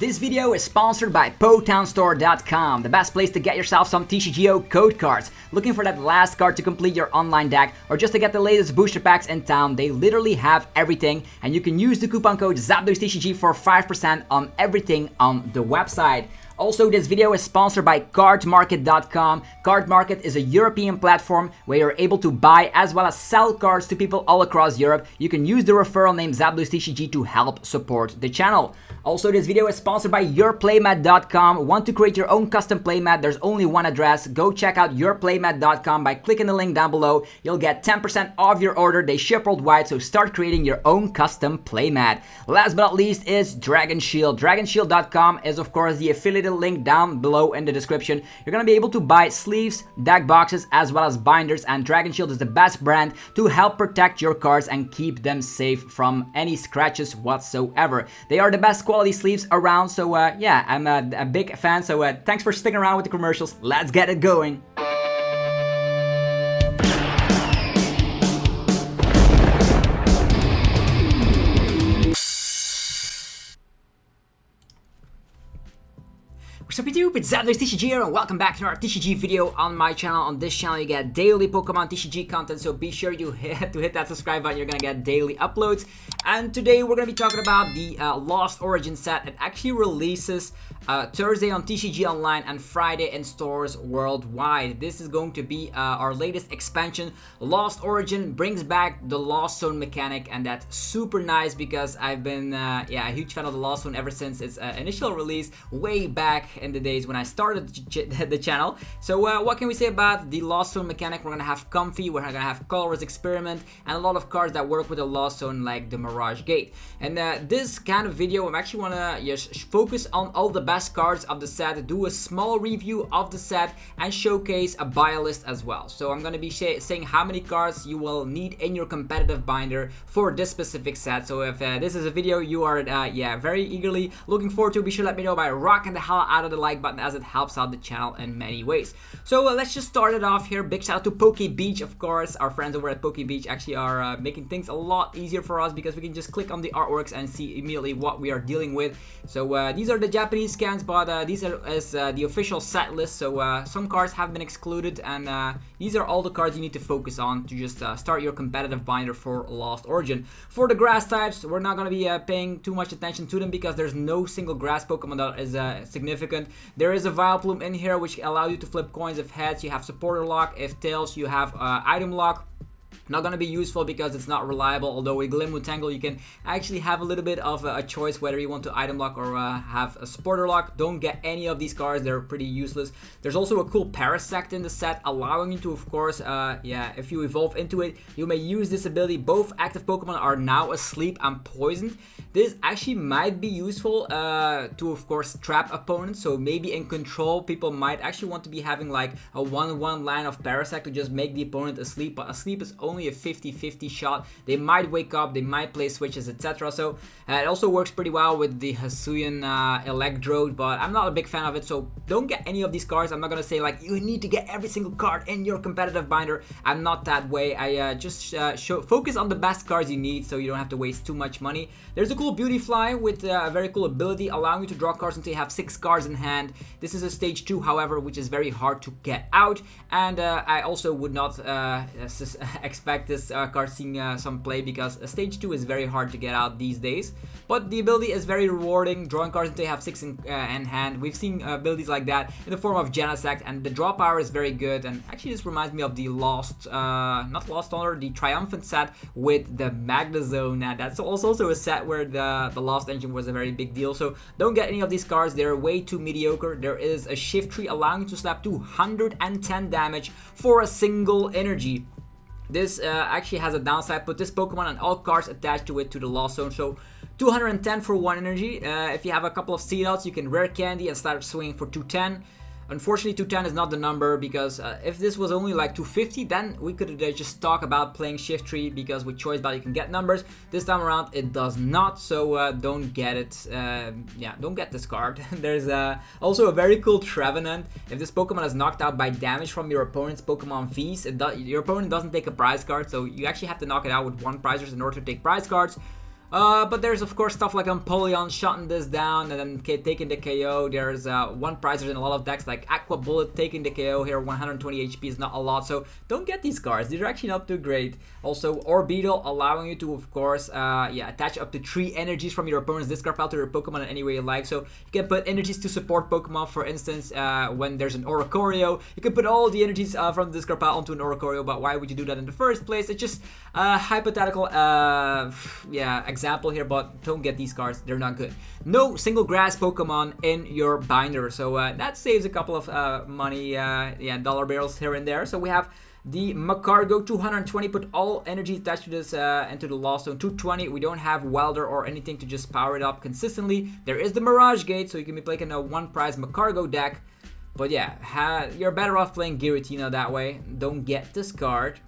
This video is sponsored by PotownStore.com, the best place to get yourself some TCGO code cards. Looking for that last card to complete your online deck or just to get the latest booster packs in town, they literally have everything, and you can use the coupon code ZapDoesTCG for 5% on everything on the website. Also, this video is sponsored by Cardmarket.com. Cardmarket is a European platform where you're able to buy as well as sell cards to people all across Europe. You can use the referral name ZapDoesTCG to help support the channel. Also, this video is sponsored by YourPlaymat.com. Want to create your own custom playmat? There's only one address. Go check out YourPlaymat.com by clicking the link down below. You'll get 10% off your order. They ship worldwide, so start creating your own custom playmat. Last but not least is Dragon Shield. DragonShield.com is of course the affiliated link down below in the description. You're gonna be able to buy sleeves, deck boxes, as well as binders, and Dragon Shield is the best brand to help protect your cards and keep them safe from any scratches whatsoever. They are the best quality sleeves around, so yeah, I'm a big fan, so thanks for sticking around with the commercials. Let's get it going. What's up YouTube, it's ZapDoesTCG here and welcome back to our TCG video on my channel. On this channel you get daily Pokemon TCG content, so be sure you hit that subscribe button. You're gonna get daily uploads. And today we're gonna be talking about the Lost Origin set. It actually releases Thursday on TCG Online and Friday in stores worldwide. This is going to be our latest expansion. Lost Origin brings back the Lost Zone mechanic, and that's super nice because I've been a huge fan of the Lost Zone ever since its initial release way back in the days when I started the channel. So what can we say about the Lost Zone mechanic? We're gonna have Comfey, we're gonna have Colress Experiment, and a lot of cards that work with the Lost Zone like the Mirage Gate. And this kind of video, I'm actually wanna just focus on all the best cards of the set, do a small review of the set, and showcase a buy list as well. So I'm gonna be saying how many cards you will need in your competitive binder for this specific set. So if this is a video you are very eagerly looking forward to, be sure to let me know by rocking the hell out of the like button, as it helps out the channel in many ways. So let's just start it off here. Big shout out to Poke Beach, of course. Our friends over at Poke Beach actually are making things a lot easier for us because we can just click on the artworks and see immediately what we are dealing with. So these are the Japanese scans, but these are the official set list. So some cards have been excluded, and these are all the cards you need to focus on to just start your competitive binder for Lost Origin. For the grass types, we're not going to be paying too much attention to them because there's no single grass Pokemon that is significant. There is a Vileplume in here which allows you to flip coins if heads. You have supporter lock. If tails, you have item lock. Not going to be useful because it's not reliable, although with Glimmutangle you can actually have a little bit of a choice whether you want to item lock or have a supporter lock. Don't get any of these cards, they're pretty useless. There's also a cool Parasect in the set, allowing you to, of course, if you evolve into it, you may use this ability. Both active Pokemon are now asleep and poisoned. This actually might be useful to, of course, trap opponents. So maybe in control, people might actually want to be having like a 1-1 line of Parasect to just make the opponent asleep, but asleep is only a 50-50 shot. They might wake up, they might play switches, etc. So it also works pretty well with the Hisuian Electrode, but I'm not a big fan of it, so don't get any of these cards. I'm not gonna say like you need to get every single card in your competitive binder. I'm not that way. I just focus on the best cards you need so you don't have to waste too much money. There's a cool Beautyfly with a very cool ability allowing you to draw cards until you have 6 cards in hand. This is a stage 2, however, which is very hard to get out, and I also would not expect this card seeing some play because stage 2 is very hard to get out these days. But the ability is very rewarding, drawing cards until you have 6 in hand. We've seen abilities like that in the form of Genesect, and the draw power is very good. And actually this reminds me of the not Lost Honor, the Triumphant set with the Magnezone. That's also a set where the Lost Engine was a very big deal. So don't get any of these cards, they're way too mediocre. There is a Shift Tree allowing you to slap 210 damage for a single energy. This actually has a downside. Put this Pokemon and all cards attached to it to the Lost Zone. So 210 for 1 energy. If you have a couple of Seedouts, you can Rare Candy and start swinging for 210. Unfortunately, 210 is not the number because if this was only like 250, then we could just talk about playing Shift Tree because with Choice Belt you can get numbers. This time around it does not, so don't get it. Don't get this card. There's also a very cool Trevenant. If this Pokemon is knocked out by damage from your opponent's Pokemon Vs, your opponent doesn't take a prize card, so you actually have to knock it out with 1 prize in order to take prize cards. But there's of course stuff like Empoleon shutting this down and then taking the KO. There's one prizers in a lot of decks like Aqua Bullet taking the KO here. 120 HP is not a lot, so don't get these cards. These are actually not too great. Also Orbeetle allowing you to of course attach up to 3 energies from your opponent's discard pile to your Pokemon in any way you like. So you can put energies to support Pokemon. For instance, when there's an Oricorio, you can put all the energies from the discard pile onto an Oricorio. But why would you do that in the first place? It's just a hypothetical example here, but don't get these cards. They're not good. No single grass Pokemon in your binder, so that saves a couple of money, dollar bills here and there. So we have the Macargo 220, put all energy attached to this into the Lost Zone. 220, we don't have Welder or anything to just power it up consistently. There is the Mirage Gate, so you can be playing a one prize Macargo deck. But yeah, you're better off playing Giratina that way. Don't get this card.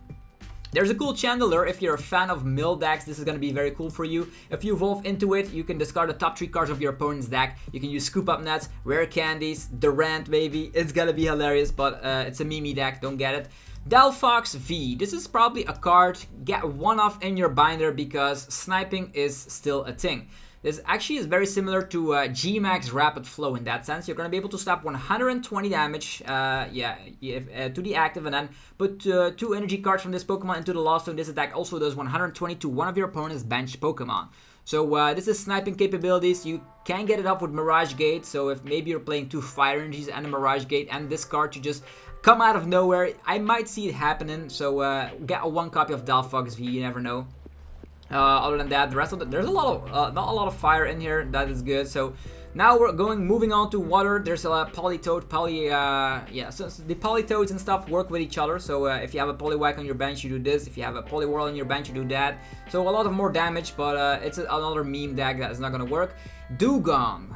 There's a cool Chandelure. If you're a fan of mill decks, this is going to be very cool for you. If you evolve into it, you can discard the top 3 cards of your opponent's deck. You can use Scoop Up Nets, Rare Candies, Durant maybe. It's going to be hilarious, but it's a Mimi deck. Don't get it. Delphox V. This is probably a card. Get one off in your binder because sniping is still a thing. This actually is very similar to G-Max Rapid Flow in that sense. You're going to be able to slap 120 damage to the active and then put 2 energy cards from this Pokemon into the Lost Zone. This attack also does 120 to one of your opponent's bench Pokemon. So this is sniping capabilities. You can get it up with Mirage Gate. So if maybe you're playing 2 Fire Energies and a Mirage Gate and this card to just come out of nowhere, I might see it happening. So get a 1 copy of Delphox V, you never know. Other than that, the rest of there's a lot of not a lot of fire in here. That is good. So now we're moving on to water. There's a Politoed, so the Politoads and stuff work with each other. So if you have a Poliwag on your bench, you do this. If you have a Poliwhirl on your bench, you do that. So a lot of more damage, but it's another meme deck that is not gonna work. Dugong.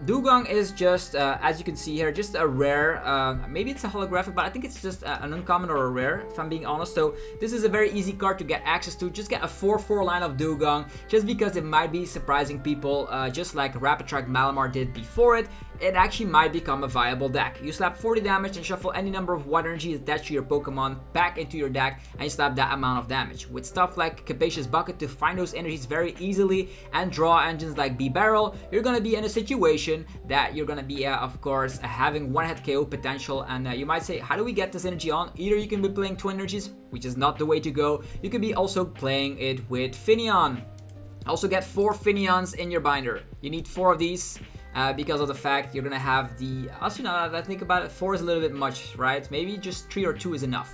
Dugong is just, as you can see here, just a rare, maybe it's a holographic, but I think it's just an uncommon or a rare, if I'm being honest. So this is a very easy card to get access to. Just get a 4/4 line of Dugong, just because it might be surprising people, just like Rapid Strike Malamar did before it. It actually might become a viable deck. You slap 40 damage and shuffle any number of water energies attached to your Pokemon back into your deck, and you slap that amount of damage. With stuff like Capacious Bucket to find those energies very easily, and draw engines like B-Barrel, you're gonna be in a situation that you're gonna be, of course, having one-hit KO potential. And you might say, how do we get this energy on? Either you can be playing Twin Energies, which is not the way to go. You can be also playing it with Finneon. Also get 4 Finneons in your binder. You need 4 of these. Because of the fact you're gonna have the, also now that I think about it, 4 is a little bit much, right? Maybe just 3 or 2 is enough.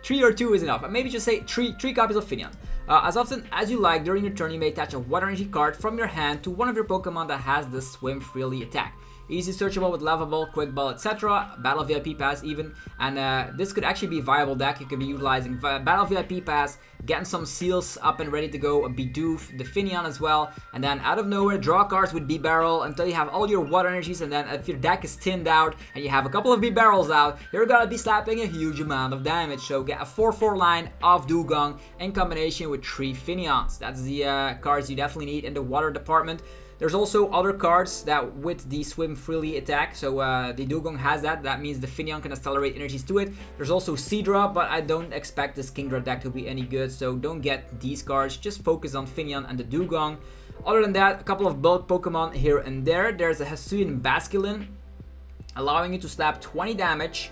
3 or 2 is enough. Maybe just say 3 copies of Finneon. As often as you like during your turn, you may attach a water energy card from your hand to one of your Pokemon that has the Swim Freely attack. Easy searchable with Lava Ball, Quick Ball, etc. Battle VIP Pass even. And this could actually be a viable deck. You could be utilizing Battle VIP Pass, getting some seals up and ready to go, a Bidoof, the Finneon as well. And then out of nowhere, draw cards with B-Barrel until you have all your water energies. And then if your deck is thinned out and you have a couple of B-Barrels out, you're gonna be slapping a huge amount of damage. So get a 4/4 line of Dugong in combination with 3 Finneons. That's the cards you definitely need in the water department. There's also other cards that with the Swim Freely attack, so the Dugong has that. That means the Finneon can accelerate energies to it. There's also Seadra, but I don't expect this Kingdra deck to be any good, so don't get these cards. Just focus on Finneon and the Dugong. Other than that, a couple of bulk Pokemon here and there. There's a Hisuian Basculin, allowing you to slap 20 damage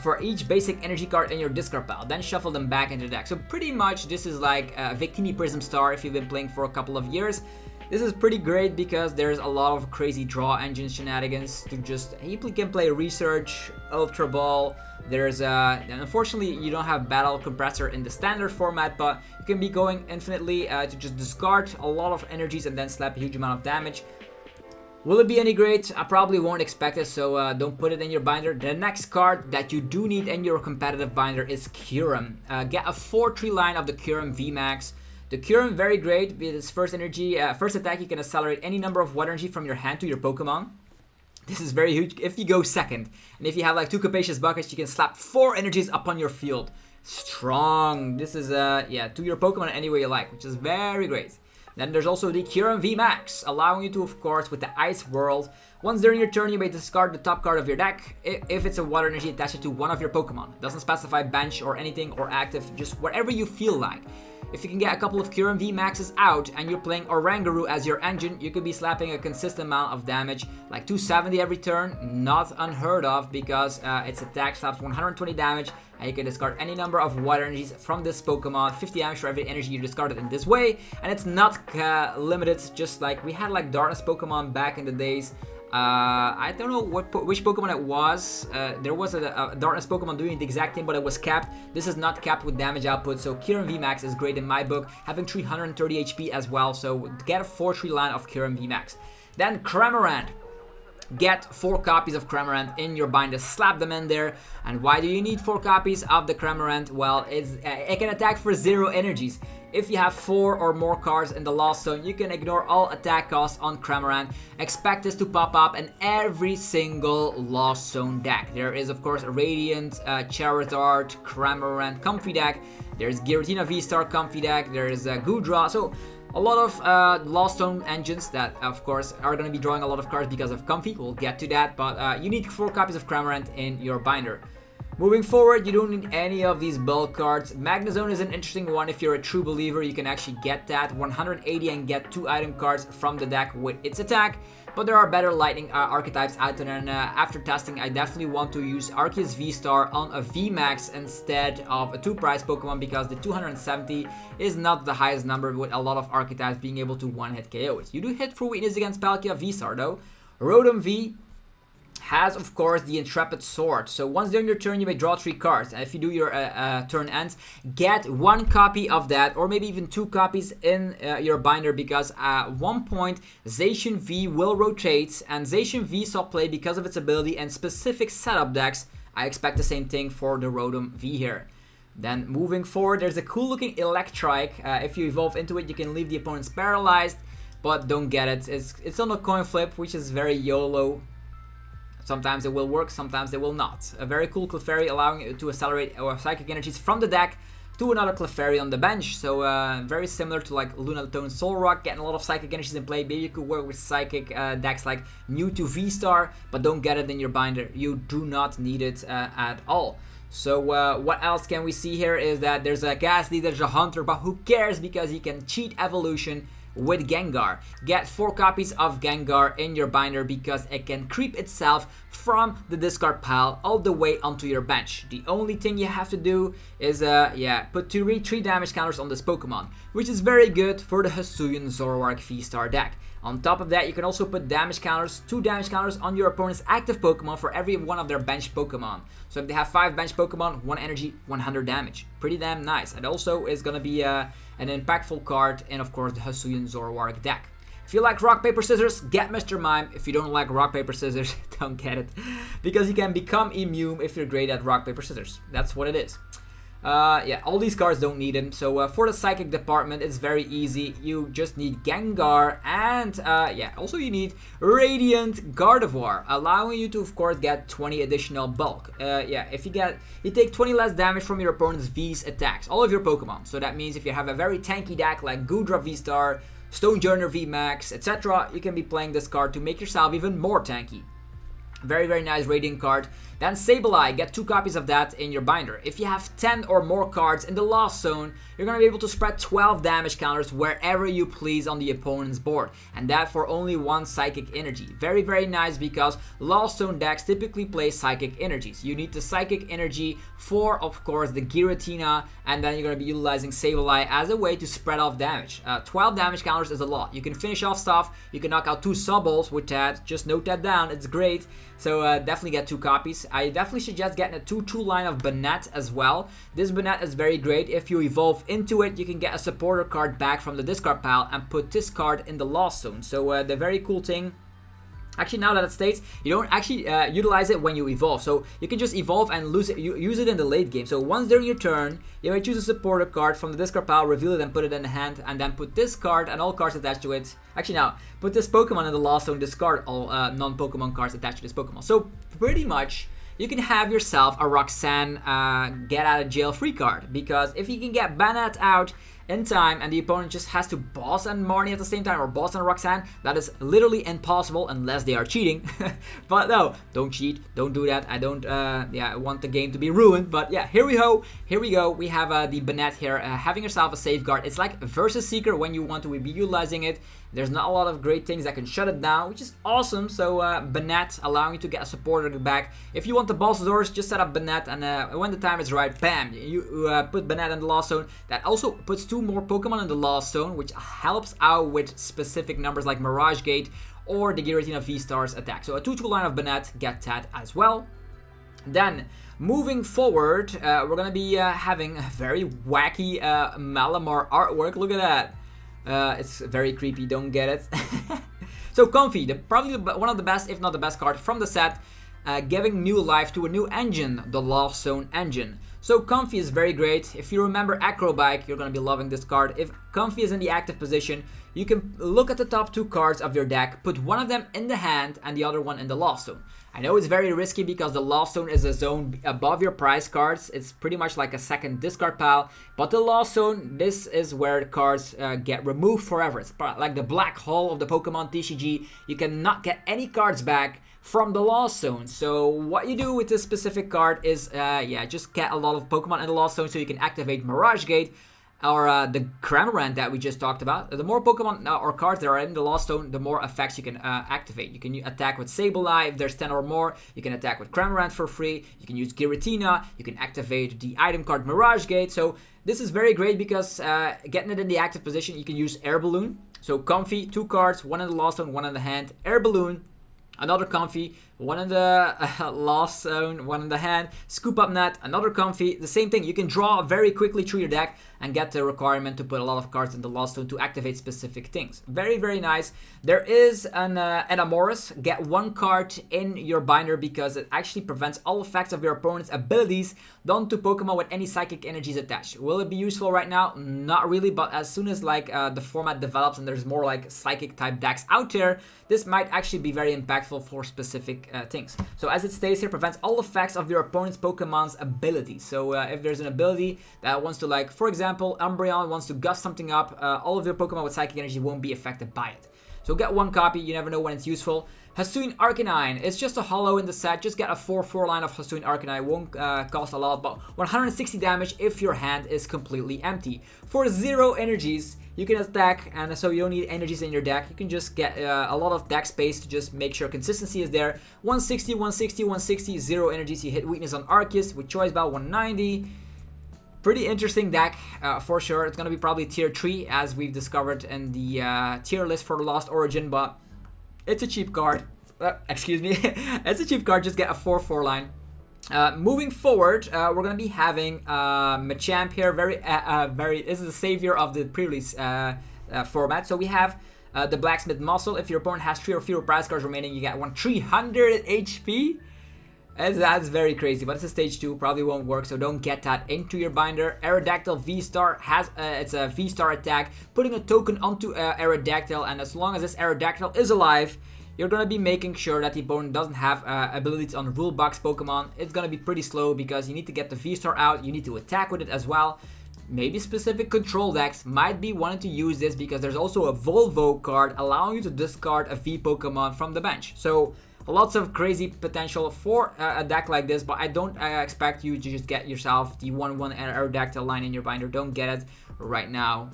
for each basic energy card in your discard pile, then shuffle them back into the deck. So pretty much this is like Victini Prism Star if you've been playing for a couple of years. This is pretty great because there's a lot of crazy draw engine shenanigans to just, you can play Research, Ultra Ball. There's unfortunately you don't have Battle Compressor in the standard format, but you can be going infinitely to just discard a lot of energies and then slap a huge amount of damage. Will it be any great? I probably won't expect it, so don't put it in your binder. The next card that you do need in your competitive binder is Kyurem. Get a 4/3 line of the Kyurem VMAX. The Kyurem, very great. With its first energy, first attack, you can accelerate any number of water energy from your hand to your Pokemon. This is very huge if you go second. And if you have like 2 Capacious Buckets, you can slap 4 energies up on your field. Strong. This is, to your Pokemon any way you like, which is very great. Then there's also the Kyurem VMAX, allowing you to, of course, with the Ice World. Once during your turn, you may discard the top card of your deck. If it's a water energy, attach it to one of your Pokemon. It doesn't specify bench or anything or active, just whatever you feel like. if you can get a couple of Kyurem VMAXs out and you're playing Oranguru as your engine, you could be slapping a consistent amount of damage, like 270 every turn, not unheard of, because its attack slaps 120 damage, and you can discard any number of water energies from this Pokemon, 50 damage for every energy you discarded in this way, and it's not limited, just like we had like Darkness Pokemon back in the days. I don't know which Pokemon it was. There was a Darkness Pokemon doing the exact thing, but it was capped. This is not capped with damage output, so Kyurem VMAX is great in my book, having 330 HP as well, so get a 4-3 line of Kyurem VMAX. Then Cramorant. Get 4 copies of Cramorant in your binder, slap them in there. And why do you need 4 copies of the Cramorant? Well, it can attack for 0 energies. If you have 4 or more cards in the Lost Zone, you can ignore all attack costs on Cramorant. Expect this to pop up in every single Lost Zone deck. There is, of course, Radiant, Charizard, Cramorant, Comfey deck. There's Giratina VSTAR Comfey deck. There is Goodra. So a lot of Lost Zone engines that, of course, are going to be drawing a lot of cards because of Comfey. We'll get to that, but you need 4 copies of Cramorant in your binder. Moving forward, you don't need any of these bulk cards. Magnezone is an interesting one. If you're a true believer, you can actually get that 180 and get 2 item cards from the deck with its attack. But there are better lightning archetypes out there, and after testing, I definitely want to use Arceus VSTAR on a VMAX instead of a 2-price Pokemon, because the 270 is not the highest number with a lot of archetypes being able to one-hit KO it. You do hit for weakness against Palkia VSTAR though. Rotom V has, of course, the Intrepid Sword. So once during your turn, you may draw 3 cards. And if you do your turn ends, get 1 copy of that, or maybe even 2 copies in your binder, because at one point, Zacian V will rotate, and Zacian V saw play because of its ability and specific setup decks. I expect the same thing for the Rotom V here. Then moving forward, there's a cool looking Electrike. If you evolve into it, you can leave the opponents paralyzed, but don't get it. It's on a coin flip, which is very YOLO. Sometimes it will work, sometimes it will not. A very cool Clefairy, allowing you to accelerate psychic energies from the deck to another Clefairy on the bench. So very similar to like Lunatone Solrock, getting a lot of psychic energies in play. Maybe you could work with psychic decks like Mew VSTAR, but don't get it in your binder. You do not need it at all. So what else can we see here is that there's a Ghastly, there's a Hunter, but who cares, because you can cheat evolution with Gengar. Get 4 copies of Gengar in your binder, because it can creep itself from the discard pile all the way onto your bench. The only thing you have to do is put 3 damage counters on this Pokemon, which is very good for the Hisuian Zoroark VSTAR deck. On top of that, you can also put damage counters, 2 damage counters on your opponent's active Pokemon for every one of their bench Pokemon. So if they have 5 bench Pokemon, 1 energy, 100 damage. Pretty damn nice. It also is going to be an impactful card in, of course, the Hisuian Zoroark deck. If you like Rock, Paper, Scissors, get Mr. Mime. If you don't like Rock, Paper, Scissors, don't get it. Because you can become immune if you're great at Rock, Paper, Scissors. That's what it is. All these cards don't need them. So for the Psychic department, it's very easy. You just need Gengar, and also you need Radiant Gardevoir, allowing you to, of course, get 20 additional bulk. If you take 20 less damage from your opponent's V's attacks, all of your Pokemon. So that means if you have a very tanky deck like Goodra VSTAR, Stonejourner VMAX, etc., you can be playing this card to make yourself even more tanky. Very, very nice Radiant card. Then Sableye, get 2 copies of that in your binder. If you have 10 or more cards in the Lost Zone, you're going to be able to spread 12 damage counters wherever you please on the opponent's board. And that for only 1 Psychic Energy. Very, very nice, because Lost Zone decks typically play Psychic Energies. You need the Psychic Energy for, of course, the Giratina, and then you're going to be utilizing Sableye as a way to spread off damage. 12 damage counters is a lot. You can finish off stuff, you can knock out 2 Sobbles with that. Just note that down, it's great. So definitely get 2 copies. I definitely suggest getting a 2-2 line of Banette as well. This Banette is very great. If you evolve into it, you can get a supporter card back from the discard pile and put this card in the Lost Zone. So the very cool thing, actually, now that it states, you don't actually utilize it when you evolve. So you can just evolve and use it in the late game. So once during your turn, you may choose a supporter card from the discard pile, reveal it and put it in the hand, and then put this card and all cards attached to it. Actually, now, put this Pokemon in the Lost Zone, discard all non-Pokemon cards attached to this Pokemon. So pretty much, you can have yourself a Roxanne get out of jail free card, because if you can get Banette out in time and the opponent just has to boss and Marnie at the same time, or boss and Roxanne, that is literally impossible unless they are cheating. But no, don't cheat, don't do that. I don't want the game to be ruined. But yeah, here we go. We have the Banette here, having yourself a safeguard. It's like versus Seeker when you want to be utilizing it. There's not a lot of great things that can shut it down, which is awesome. So Banette allowing you to get a supporter back. If you want the boss doors, just set up Banette, and when the time is right, bam, you put Banette in the Lost Zone. That also puts 2 more Pokemon in the Lost Zone, which helps out with specific numbers like Mirage Gate or the Giratina VSTAR's attack. So a 2-2 line of Banette, get that as well. Then, moving forward, we're going to be having a very wacky Malamar artwork. Look at that. It's very creepy, don't get it. So Comfey, probably one of the best, if not the best card from the set, giving new life to a new engine, the Lost Zone engine. So Comfey is very great. If you remember Acrobike, you're going to be loving this card. If Comfey is in the active position, you can look at the top 2 cards of your deck, put one of them in the hand and the other one in the Lost Zone. I know it's very risky because the Lost Zone is a zone above your prize cards. It's pretty much like a second discard pile. But the Lost Zone, this is where the cards get removed forever. It's like the black hole of the Pokemon TCG. You cannot get any cards back from the Lost Zone. So what you do with this specific card is, just get a lot of Pokemon in the Lost Zone so you can activate Mirage Gate, or the Cramorant that we just talked about. The more Pokemon or cards that are in the Lost Zone, the more effects you can activate. You can attack with Sableye if there's 10 or more. You can attack with Cramorant for free. You can use Giratina. You can activate the item card Mirage Gate. So this is very great because getting it in the active position, you can use Air Balloon. So Comfey, 2 cards, 1 in the Lost Zone, 1 in the hand. Air Balloon. Another Comfey, 1 in the Lost Zone, 1 in the hand. Scoop Up Net, another Comfey. The same thing, you can draw very quickly through your deck and get the requirement to put a lot of cards in the Lost Zone to activate specific things. Very, very nice. There is an Amoris. Get 1 card in your binder because it actually prevents all effects of your opponent's abilities done to Pokemon with any psychic energies attached. Will it be useful right now? Not really, but as soon as the format develops and there's more like psychic type decks out there, this might actually be very impactful for specific things. So as it states here, prevents all effects of your opponent's Pokemon's abilities. So if there's an ability that wants to, like, for example, Umbreon wants to gust something up, all of your Pokemon with psychic energy won't be affected by it. So get 1 copy, you never know when it's useful. Hisuian Arcanine, it's just a hollow in the set. Just get a 4/4 line of Hisuian Arcanine. Won't cost a lot, but 160 damage if your hand is completely empty. For 0 energies, you can attack, and so you don't need energies in your deck. You can just get a lot of deck space to just make sure consistency is there. 160, 160, 160, 0 energies. You hit weakness on Arceus with Choice Bell, 190. Pretty interesting deck for sure. It's going to be probably tier 3 as we've discovered in the tier list for Lost Origin, but it's a cheap card. Excuse me. It's a cheap card. Just get a 4/4 line. Moving forward, we're going to be having Machamp here. This is the savior of the pre-release format. So we have the Blacksmith Muscle. If your opponent has 3 or fewer prize cards remaining, you get 300 HP. That's very crazy, but it's a stage 2, probably won't work, so don't get that into your binder. Aerodactyl VSTAR has it's a VSTAR attack, putting a token onto Aerodactyl, and as long as this Aerodactyl is alive, you're gonna be making sure that the opponent doesn't have abilities on rule box Pokemon. It's gonna be pretty slow because you need to get the VSTAR out, you need to attack with it as well. Maybe specific control decks might be wanting to use this because there's also a Volvo card allowing you to discard a V Pokemon from the bench. So lots of crazy potential for a deck like this, but I don't expect you to just get yourself the 1/1 Aerodactyl line in your binder. Don't get it right now.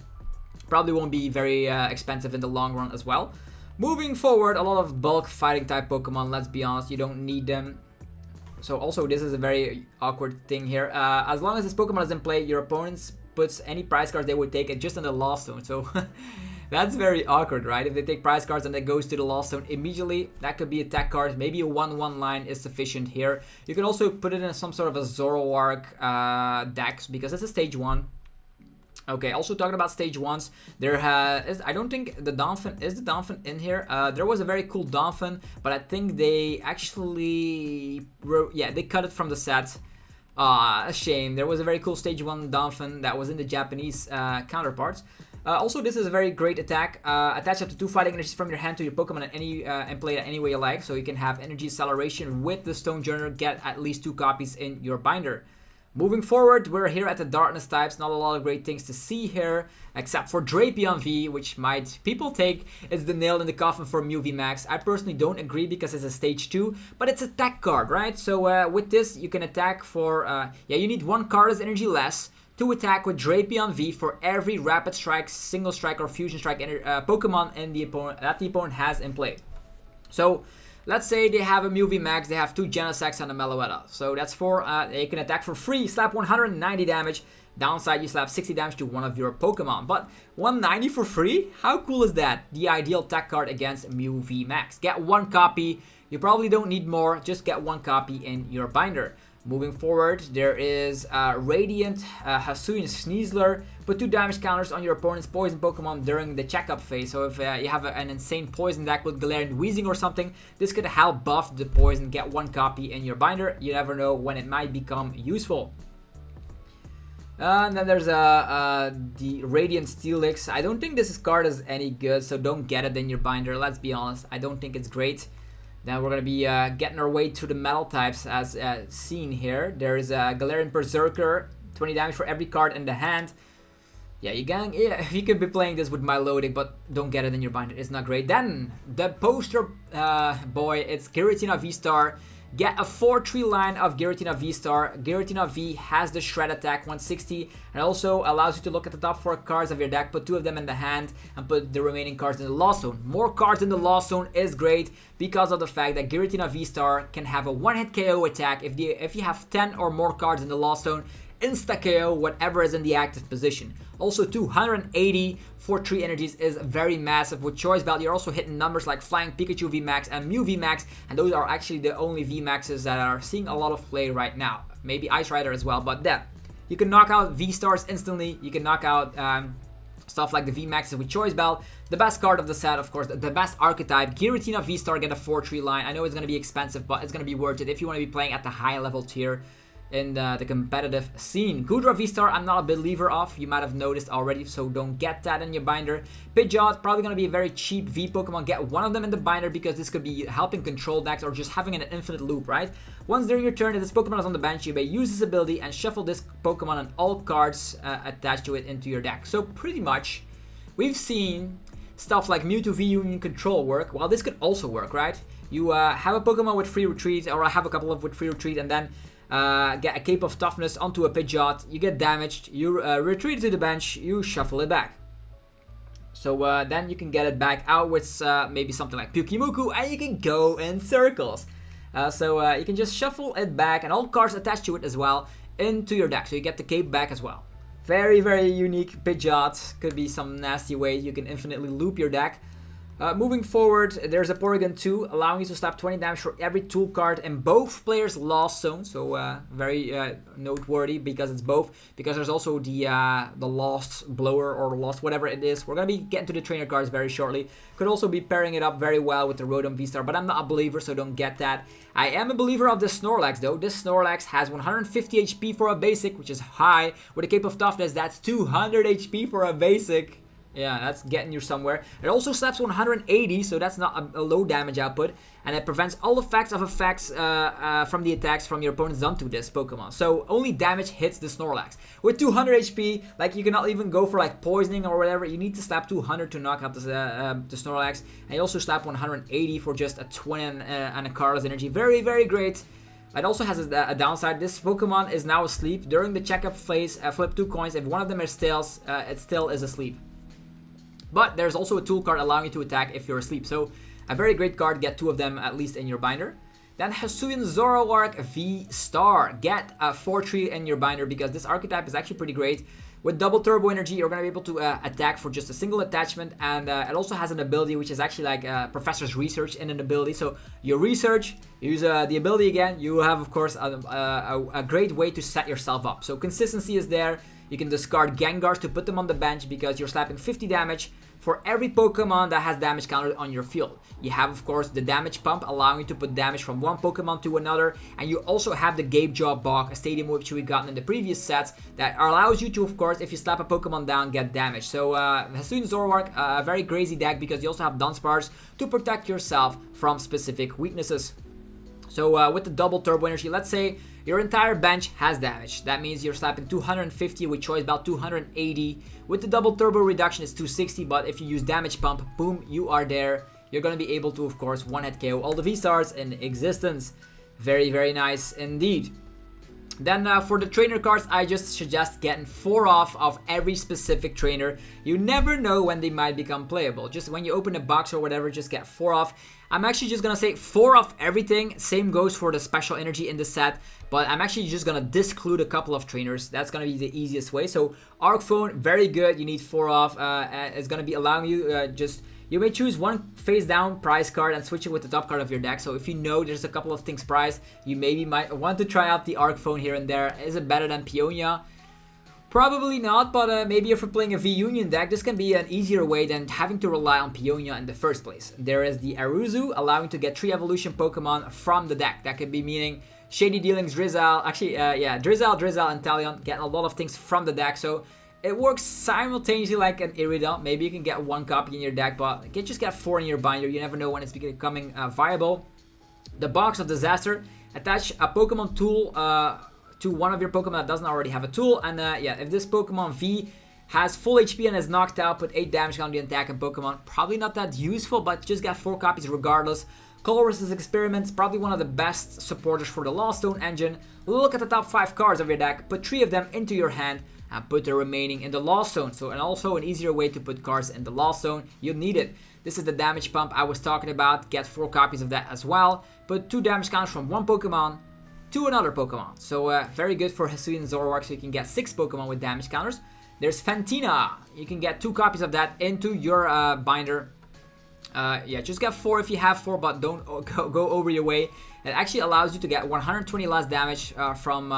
Probably won't be very expensive in the long run as well. Moving forward, a lot of bulk fighting type Pokemon, let's be honest, you don't need them. So also this is a very awkward thing here. As long as this Pokemon is in play, your opponents puts any prize cards they would take it just in the Lost Zone. So that's very awkward, right? If they take prize cards and it goes to the Lost Zone immediately, that could be attack cards. Maybe a 1/1 line is sufficient here. You can also put it in some sort of a Zoroark deck because it's a stage 1. Okay, also talking about stage 1s, I don't think the Donphin, is the Donphin in here? There was a very cool Donphin, but I think they actually, they cut it from the set. A shame. There was a very cool stage 1 Donphin that was in the Japanese counterparts. Also, this is a very great attack. Attach up to 2 fighting energies from your hand to your Pokemon and play it any way you like. So you can have energy acceleration with the Stone Journal, get at least 2 copies in your binder. Moving forward, we're here at the darkness types. Not a lot of great things to see here, except for Drapion V, which people take is the nail in the coffin for Mew VMAX. I personally don't agree because it's a stage 2, but it's a tech card, right? So with this, you can attack for, you need 1 card as energy less to attack with Drapion V for every rapid strike, single strike, or fusion strike Pokemon that the opponent has in play. So let's say they have a Mew VMAX, they have 2 Genesects and a Meloetta. So that's 4, they can attack for free, slap 190 damage. Downside, you slap 60 damage to one of your Pokemon. But 190 for free? How cool is that? The ideal tech card against Mew VMAX. Get 1 copy. You probably don't need more. Just get 1 copy in your binder. Moving forward, there is Radiant Hisuian Zoroark. Put 2 damage counters on your opponent's poison Pokemon during the checkup phase. So if you have an insane poison deck with Galarian Weezing or something, this could help buff the poison. Get 1 copy in your binder. You never know when it might become useful. And then there's the Radiant Steelix. I don't think this card is any good, so don't get it in your binder. Let's be honest, I don't think it's great. Then we're going to be getting our way to the metal types as seen here. There's Galarian Berserker, 20 damage for every card in the hand. Yeah, you could be playing this with Milotic, but don't get it in your binder. It's not great. Then, the poster boy, it's Giratina VSTAR. Get a 4-3 line of Giratina VSTAR. Giratina V has the Shred attack 160 and also allows you to look at the top 4 cards of your deck, put 2 of them in the hand and put the remaining cards in the Lost Zone. More cards in the Lost Zone is great because of the fact that Giratina VSTAR can have a 1-hit KO attack if you have 10 or more cards in the Lost Zone. Insta KO whatever is in the active position. Also 280 for 3 energies is very massive. With Choice Belt you're also hitting numbers like Flying Pikachu VMAX and Mew VMAX, and those are actually the only VMAXs that are seeing a lot of play right now. Maybe Ice Rider as well, but then you can knock out V-Stars instantly. You can knock out stuff like the VMAXs with Choice Belt. The best card of the set, of course, the best archetype, Giratina VSTAR, get a 4-3 line. I know it's going to be expensive, but it's going to be worth it if you want to be playing at the high level tier in the competitive scene. Goodra VSTAR, I'm not a believer of. You might have noticed already, so don't get that in your binder. Pidgeot, probably going to be a very cheap V Pokemon. Get 1 of them in the binder because this could be helping control decks or just having an infinite loop, right? Once during your turn, if this Pokemon is on the bench, you may use this ability and shuffle this Pokemon and all cards attached to it into your deck. So pretty much, we've seen stuff like Mewtwo V Union Control work. Well, this could also work, right? You have a Pokemon with free retreat, or I have a couple of with free retreat, and then get a Cape of Toughness onto a Pidgeot, you get damaged, you retreat to the bench, you shuffle it back. So then you can get it back out with maybe something like Pyukimuku, and you can go in circles. So you can just shuffle it back and all cards attached to it as well into your deck, so you get the Cape back as well. Very, very unique Pidgeot. Could be some nasty way you can infinitely loop your deck. Moving forward, there's a Porygon 2, allowing you to slap 20 damage for every tool card in both players' Lost Zone. So very noteworthy because it's both. Because there's also the Lost Blower or Lost whatever it is. We're going to be getting to the trainer cards very shortly. Could also be pairing it up very well with the Rotom VSTAR, but I'm not a believer, so don't get that. I am a believer of the Snorlax though. This Snorlax has 150 HP for a basic, which is high. With a Cape of Toughness, that's 200 HP for a basic. Yeah, that's getting you somewhere. It also slaps 180, so that's not a low damage output. And it prevents all effects from the attacks from your opponents done to this Pokemon. So only damage hits the Snorlax. With 200 HP, like you cannot even go for like poisoning or whatever. You need to slap 200 to knock out the Snorlax. And you also slap 180 for just a 20 and a Carlos energy. Very, very great. It also has a downside. This Pokemon is now asleep. During the checkup phase, flip 2 coins. If one of them is tails, it still is asleep. But there's also a tool card allowing you to attack if you're asleep. So a very great card. Get 2 of them at least in your binder. Then Hisuian Zoroark VSTAR. Get a 4-3 in your binder because this archetype is actually pretty great. With double turbo energy, you're going to be able to attack for just a single attachment. And it also has an ability which is actually like Professor's Research in an ability. So you research, use the ability again. You have, of course, a great way to set yourself up. So consistency is there. You can discard Gengars to put them on the bench because you're slapping 50 damage for every Pokemon that has damage counter on your field. You have, of course, the damage pump, allowing you to put damage from one Pokemon to another. And you also have the Gape Jaw Bog, a stadium which we gotten in the previous sets, that allows you to, of course, if you slap a Pokemon down, get damage. So, Hisuian Zoroark, a very crazy deck because you also have Dunsparce to protect yourself from specific weaknesses. So with the double turbo energy, let's say your entire bench has damage. That means you're slapping 250 with choice belt 280. With the double turbo reduction it's 260, but if you use damage pump, boom, you are there. You're gonna be able to, of course, one-hit KO all the V-Stars in existence. Very, very nice indeed. Then for the trainer cards, I just suggest getting 4 off of every specific trainer. You never know when they might become playable. Just when you open a box or whatever, just get 4 off. I'm actually just gonna say 4 off everything. Same goes for the special energy in the set, but I'm actually just gonna disclude a couple of trainers. That's gonna be the easiest way. So Arc Phone, very good. You need 4 off. It's gonna be allowing you you may choose one face down prize card and switch it with the top card of your deck. So if you know there's a couple of things prized, you maybe might want to try out the Arc Phone here and there. Is it better than Peonia? Probably not, but maybe if you're playing a V-Union deck, this can be an easier way than having to rely on Peonia in the first place. There is the Aruzu, allowing to get 3 evolution Pokemon from the deck. That could be meaning Shady Dealings, Drizzle, Drizzle, and Talion, getting a lot of things from the deck. So it works simultaneously like an Iridon. Maybe you can get 1 copy in your deck, but you can just get 4 in your binder. You never know when it's becoming viable. The Box of Disaster. Attach a Pokemon tool to one of your Pokemon that doesn't already have a tool. And if this Pokemon V has full HP and is knocked out, put 8 damage on the attacking Pokemon. Probably not that useful, but just get 4 copies regardless. Colress's Experiments, probably one of the best supporters for the Lost Stone engine. Look at the top 5 cards of your deck, put 3 of them into your hand, and put the remaining in the Lost Zone. So, and also an easier way to put cards in the Lost Zone. You'll need it. This is the damage pump I was talking about. Get 4 copies of that as well. Put 2 damage counters from one Pokemon to another Pokemon. So very good for Hisuian Zoroark, so you can get 6 Pokemon with damage counters. There's Fantina. You can get 2 copies of that into your binder. Yeah, just get 4 if you have 4, but don't go over your way. It actually allows you to get 120 less damage from,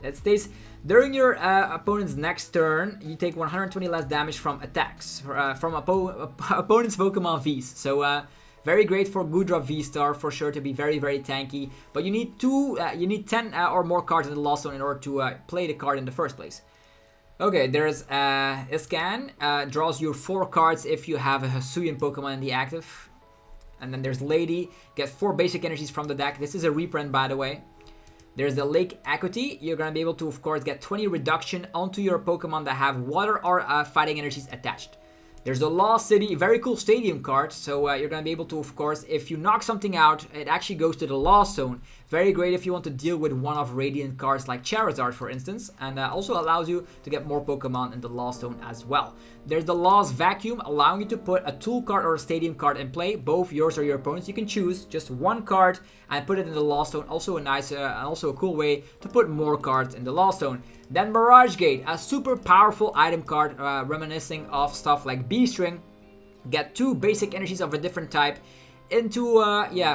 it stays during your opponent's next turn. You take 120 less damage from attacks from opponent's Pokemon Vs. So very great for Giratina VSTAR for sure to be very, very tanky. But you need 10 or more cards in the Lost Zone in order to play the card in the first place. Okay, there's Iscan, draws you 4 cards if you have a Hisuian Pokemon in the active. And then there's Lady, get 4 basic energies from the deck. This is a reprint, by the way. There's the Lake Equity. You're going to be able to, of course, get 20 reduction onto your Pokemon that have water or fighting energies attached. There's the Lost City, very cool stadium card. So you're going to be able to, of course, if you knock something out, it actually goes to the Lost Zone. Very great if you want to deal with one of Radiant cards like Charizard, for instance. And also allows you to get more Pokemon in the Lost Zone as well. There's the Lost Vacuum, allowing you to put a tool card or a stadium card in play. Both yours or your opponent's. You can choose just 1 card and put it in the Lost Zone. Also a nice, and also a cool way to put more cards in the Lost Zone. Then Mirage Gate, a super powerful item card reminiscing of stuff like B-String. Get 2 basic energies of a different type into,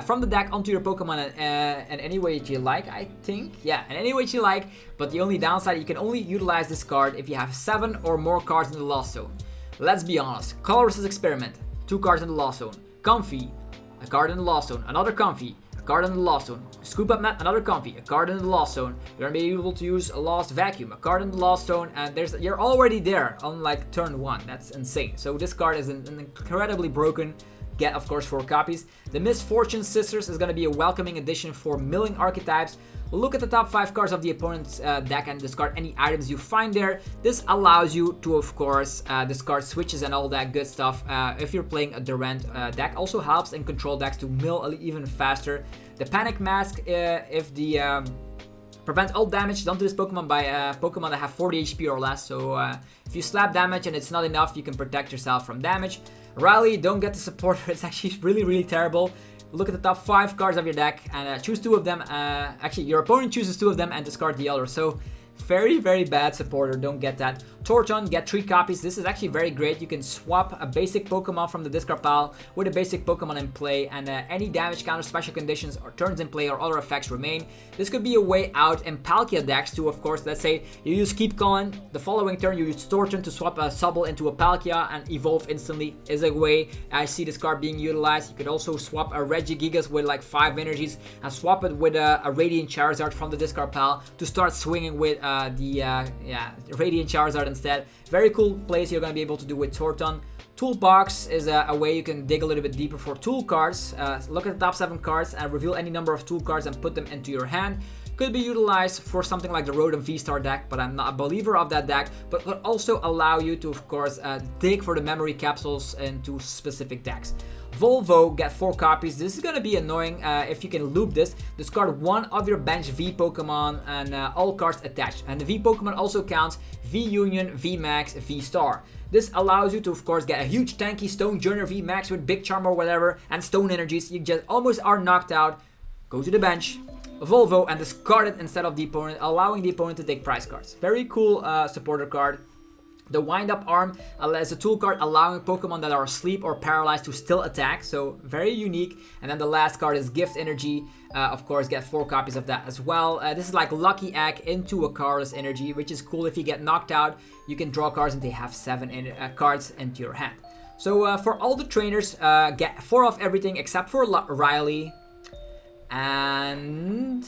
from the deck onto your Pokemon in any way that you like, I think. Yeah, in any way that you like, but the only downside, you can only utilize this card if you have 7 or more cards in the Lost Zone. Let's be honest, Colress's Experiment, 2 cards in the Lost Zone. Comfey, a card in the Lost Zone, another Comfey, a card in the Lost Zone. Scoop Up Mat, another Comfey, a card in the Lost Zone. You're gonna be able to use a Lost Vacuum, a card in the Lost Zone, and you're already there on like turn 1. That's insane. So this card is an incredibly broken. Get, of course, 4 copies. The Misfortune Sisters is going to be a welcoming addition for milling archetypes. Look at the top 5 cards of the opponent's deck and discard any items you find there. This allows you to, of course, discard switches and all that good stuff if you're playing a Durant deck. Also helps in control decks to mill even faster. The Panic Mask, if the prevent all damage done to this Pokemon by Pokemon that have 40 HP or less. So if you slap damage and it's not enough, you can protect yourself from damage. Rally, don't get the supporter. It's actually really, really terrible. Look at the top 5 cards of your deck and choose 2 of them. Actually, your opponent chooses 2 of them and discard the other. So very, very bad supporter. Don't get that. Torchon, get 3 copies. This is actually very great. You can swap a basic Pokemon from the discard pile with a basic Pokemon in play, and any damage counter, special conditions, or turns in play or other effects remain. This could be a way out in Palkia decks too, of course. Let's say you use Keep Calling. The following turn, you use Torchon to swap a Sobble into a Palkia and evolve instantly. Is a way I see this card being utilized. You could also swap a Regigigas with like 5 energies and swap it with a Radiant Charizard from the discard pile to start swinging with the Radiant Charizard instead. Very cool place you're going to be able to do with Torton. Toolbox is a way you can dig a little bit deeper for tool cards. Look at the top 7 cards and reveal any number of tool cards and put them into your hand. could be utilized for something like the Rotom VSTAR deck, but I'm not a believer of that deck, but could also allow you to, of course, dig for the memory capsules into specific decks. Volvo, get 4 copies. This is gonna be annoying if you can loop this. Discard one of your bench V Pokemon and all cards attached. And the V Pokemon also counts Hisuian VMAX VSTAR. This allows you to, of course, get a huge tanky Stone Journer VMAX with Big Charm or whatever, and Stone Energies. You just almost are knocked out. Go to the bench, Volvo, and discard it instead of the opponent, allowing the opponent to take prize cards. Very cool supporter card. The Wind-Up Arm is a tool card allowing Pokemon that are asleep or paralyzed to still attack, so very unique. And then the last card is Gift Energy. Of course, get 4 copies of that as well. This is like Lucky Egg into a Colress Energy, which is cool. If you get knocked out, you can draw cards and they have 7 cards into your hand. So for all the trainers, get 4 of everything except for Riley. And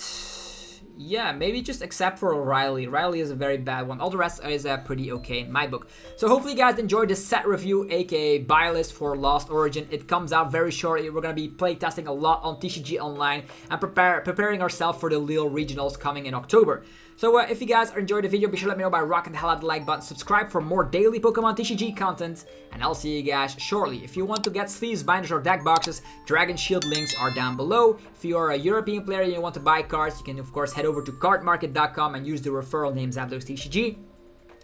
yeah, maybe just except for Riley. Riley is a very bad one. All the rest is pretty okay in my book. So hopefully you guys enjoyed this set review, aka buy list for Lost Origin. It comes out very shortly. We're going to be play testing a lot on TCG Online and preparing ourselves for the Lille Regionals coming in October. So if you guys enjoyed the video, be sure to let me know by rocking the hell out of the like button. Subscribe for more daily Pokemon TCG content. And I'll see you guys shortly. If you want to get sleeves, binders, or deck boxes, Dragon Shield links are down below. If you are a European player and you want to buy cards, you can of course head over to cardmarket.com and use the referral name ZapdosTCG.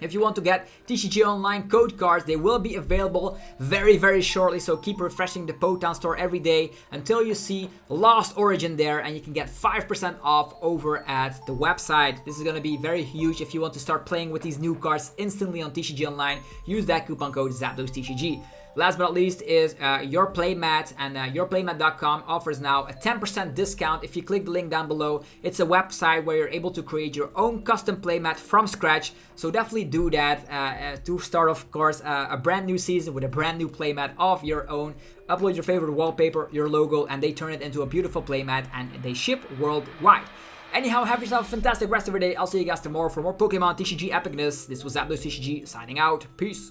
If you want to get TCG Online code cards, they will be available very shortly, so keep refreshing the Potown store every day until you see Lost Origin there, and you can get 5% off over at the website. This is going to be very huge if you want to start playing with these new cards instantly on TCG Online. Use that coupon code ZapdosTCG. Last but not least is Your Playmat, and yourplaymat.com offers now a 10% discount if you click the link down below. It's a website where you're able to create your own custom playmat from scratch, so definitely do that to start, of course, a brand new season with a brand new playmat of your own. Upload your favorite wallpaper, your logo, and they turn it into a beautiful playmat, and they ship worldwide. Anyhow, have yourself a fantastic rest of your day. I'll see you guys tomorrow for more Pokemon TCG epicness. This was ZapdosTCG signing out. Peace.